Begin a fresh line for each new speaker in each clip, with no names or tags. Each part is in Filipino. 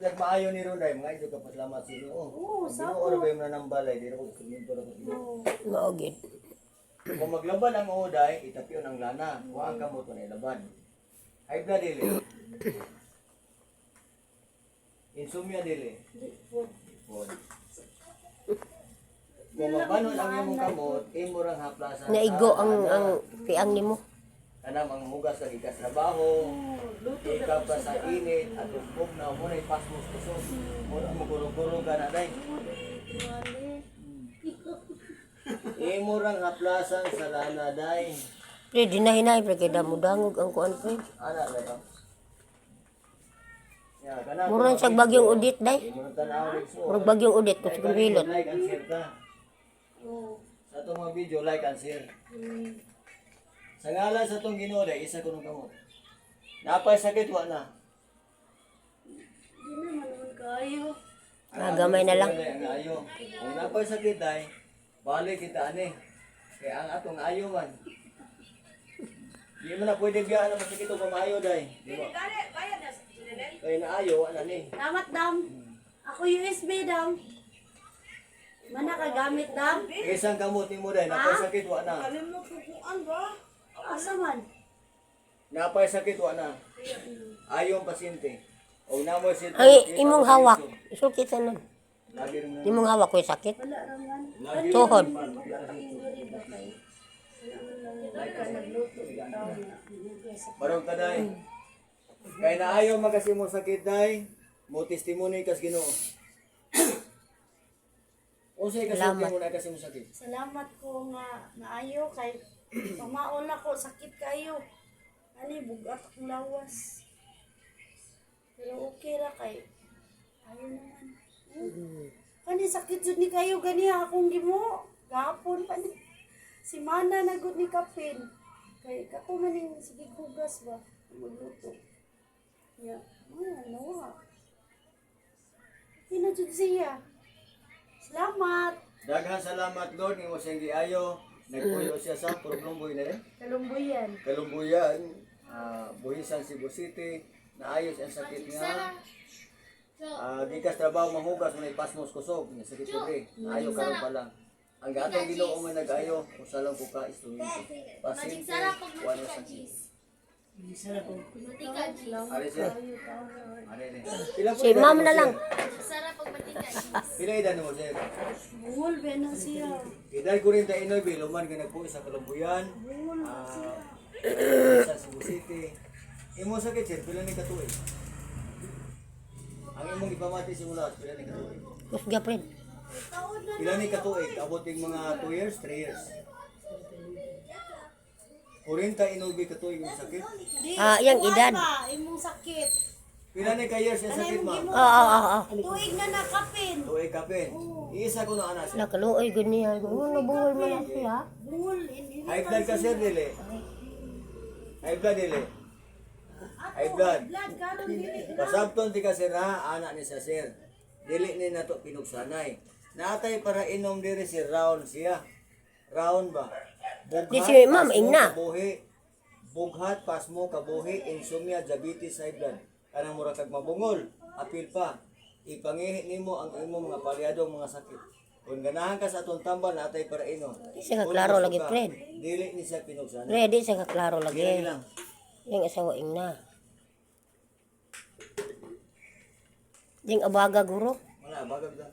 Nag maayo ni Ronday, mga ito kapag lamat sino. Oh, binuoro ba yung nanambalay, di na ko suminto na ko sino.
Maugid.
Kung maglaban ang uday, itapiyon ang lana. Huwag ang kamoto na ilaban. High blood dili. Insomnia dili. Ipon. Kung mabanon ang imong kamot, imo rang haplasan.
Naigo ang piang nimo.
Kanang ang hugas sa ikas trabaho, ikaw pa sa init, at umpog na mo na ipasmos kusog. Muna mo guro-guro ka na day. Imo rang haplasan sa lana day.
Pre, dinahinay, pre, kaya damudangog ang kuan, pre.
Ana na ba? Ya, kana.
Murang sa bagyong udit, day.
Imo nang tanaw rin so.
Murang bagyong udit, kung siguro hilot.
Like and share ka. Sa itong mga video, like and share. Sa ngalan sa itong Ginoo day, isa ko nung kamot. Napay sakit, wa na.
Hindi naman kayo.
Gamay na lang.
Ang ayo. Kung napay sakit day, balik kita ani. Kaya ang atong ayo man. Di mo na pwede biyaan na masakit o pamayo day. Di ba? Kaya na ayo, wala ni.
Salamat, Dam. Ako USB, Dam. Mana ka gamit, Dam?
Isang kamot ni mo day, napay sakit, wa na.
Asa man?
Napay sakit, wa na. Ayo ang pasyente. O namoy silpo.
Ang imong hawak, isulkit sa nun.
Lagi rin na.
Imong hawak ko sakit.
Wala raman.
Tuhod.
Barong ka day. Kaya na ayaw magasi mo sakit day, mo testimony kas Ginoo. Unsay kasulti mo na kasi mo sakit?
Salamat ko nga naayo kay pamaon ako sakit kayo. Ani bugat akong lawas. Pero okay ra kay ayo naman. Kani sakit jud ni kayo gani akong gimo. Gapon pa ni. Si Mana na gud ni kapin. Kay kato man ning sige hugas ba magluto. Ya, nawa. Kina jud siya. Salamat.
Daghan salamat Lord ni mo siyang giayo. Nagpuyo siya sa Purblomboy na rin.
Kalumbuyan.
Kalumbuyan, Buhisan, Cebu City. Naayos ang sakit nga. Gikas trabaho mahugas mo na ipasmos kusog. Sakit ko rin. Naayo karon pa lang. Ang gatong Ginoo man nag-ayo, usa lang ko ka instrumento. Pasyente, wala sakit. Ari siya. Ari ni.
Si ma'am na lang.
Pila edad mo sir?
Bungol ba na siya?
Edad ko rin tayo inoy, biluman ka nagpo sa Kalumbuyan. Sa Cebu City. Imo sakit sir, pila ni katuig? Ang imong ipamati simula, pila ni katuig?
Kusga, pre.
Pila ni katuig? Aboting mga 2 years, 3 years. 40 inubi katuig yung sakit.
Yang edad.
Imong sakit.
Pila ni ka years yung sakit ma?
Tuig na nakapin.
Tuig kapin. Iisa ko na anak siya.
Nakaluoy, ganyan. Nabungol man lang siya.
Bungol.
High blood ka sir, dili? High blood, dili? High blood.
Blood karon dili.
Pasabton di ka sir ha, anak ni sa sir. Dili ni nato pinugsanay. Natay para inom diri si round siya. Round ba?
Di si ma'am,
pasmo,
ingna.
kabuhi. Bughat, pasmo, kabuhi, insomnia, diabetes, high blood. Kanang mura kag mabungol, apil pa. Ipangihi nimo ang imong mga palyadong mga sakit. Kung ganahan ka sa atong tambal, natay para inom.
Di siya kaklaro lagi, Fred.
Dili ni siya pinugsanay.
Pre, di siya kaklaro lagi.
Dili lang.
Yung asawa ingna. Yung abaga, guro.
Wala, bagag lang.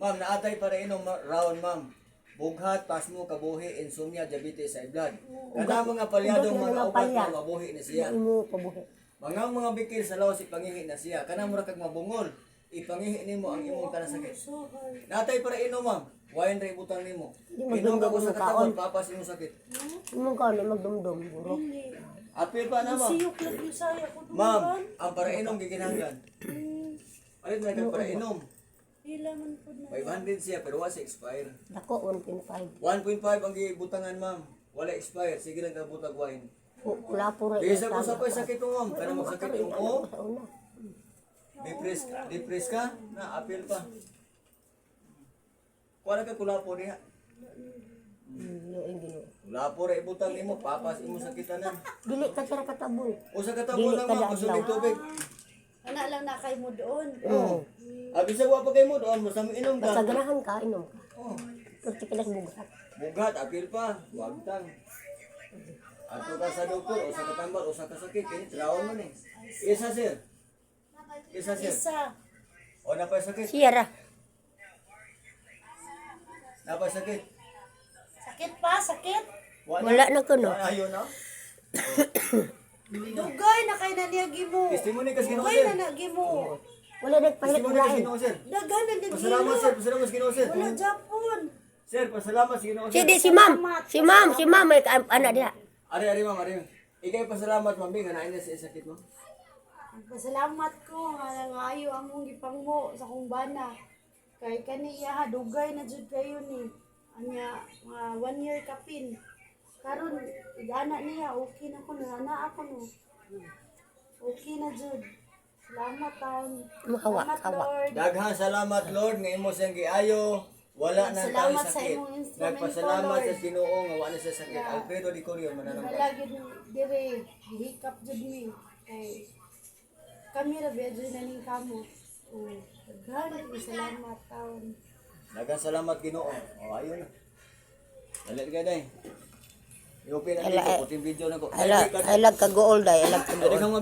Ma'am, naatay para inom round, ma'am. Bughat, pasmo, kabuhi, insomnia, diabetes, high blood. Kana mga palyadong mga upat na mabuhi na siya.
Imo pabuhi.
Mga bikil sa lawas ipangihi na siya. Kana mura kag mabungol, ipangihi nimo ang imong kanang sakit. Natay para inom, ma'am. Wayan ra ibutang nimo. Inom ka ko sa katawan, papas imong sakit.
Imo ka na magdumdum, guro.
Apil pa na, ma'am.
Siyok lagi saya ko
Ma'am, ang para inom giginhanglan. Alit na kag para inom.
Ila man pud na.
500 siya pero wala expire.
Dako, 1.5.
1.5 ang gibutangan, ma'am. Wala expire. Sige lang ka butag wine.
Wala po rin.
Bisa ko sa pa'y sakit mo, ma'am. Kaya magsakit yung o.
Sa una.
Depress ka? Na, apil pa. Kuha ka kula po niya.
Yung gino.
Wala po rin ibutang imo, papas imo sakitan na.
Dili ka tira katabon.
O sa katabon lang ma'am, kusulig tubig.
Ana lang na kay mo doon.
Oo. Abisa ko pa kayo mo doon, basta mo inom
Basta
ka.
ganahan ka, inom ka.
Oh.
Pwede ka lang bugat.
Bugat, apil pa. Huwag tang. Ato ka sa doktor, o sa katambal, o sa kasakit, kaya traon mo ni. Isa sir. Isa sir.
Isa.
O napay sakit.
Siyara.
Napay sakit.
Sakit pa, sakit.
Wala na ko no.
Ayun na.
Dugay na kay naniyagi mo.
Testimony kas Ginoo
Dugay
sir.
na nagi mo.
Wala nagpalit
Testimony kas
ulain.
Ginoo sir.
Daghan na nagi
Pasalamat sir, pasalamat sa Ginoo sir.
Wala Japon.
Sir, pasalamat sa Ginoo sir.
Si ma'am. Si ma'am may anak diha.
Ari ma'am, ari. Ikay pasalamat ma'am, nga nain sa sakit mo.
Pasalamat ko nga nangayo among gipangmo sa kong bana. Kay kaniya ha dugay na jud kayo ni. Anya 1 year kapin. Karon igana niya okay na ko na ako no. Okay na jud. Salamat taon.
Mahawa,
Salamat
hawa.
Lord.
Daghang salamat Lord nga imo siyang giayo. Wala na tayo
Salamat sa
sakit.
imong instrumento,
Nagpasalamat
Lord.
sa Ginoo nga wala siya sakit. Alfredo Di Corio mananangka.
Malagi dire hikap jud mi. Kay kami ra bedro na ning kamo. Daghan ko salamat taon.
Daghang salamat Ginoo. O ayun na. Dali ka dai. I-open na
Ala,
dito, puting video na ko.
I like ka gold ay, I like ka gold.
Daghang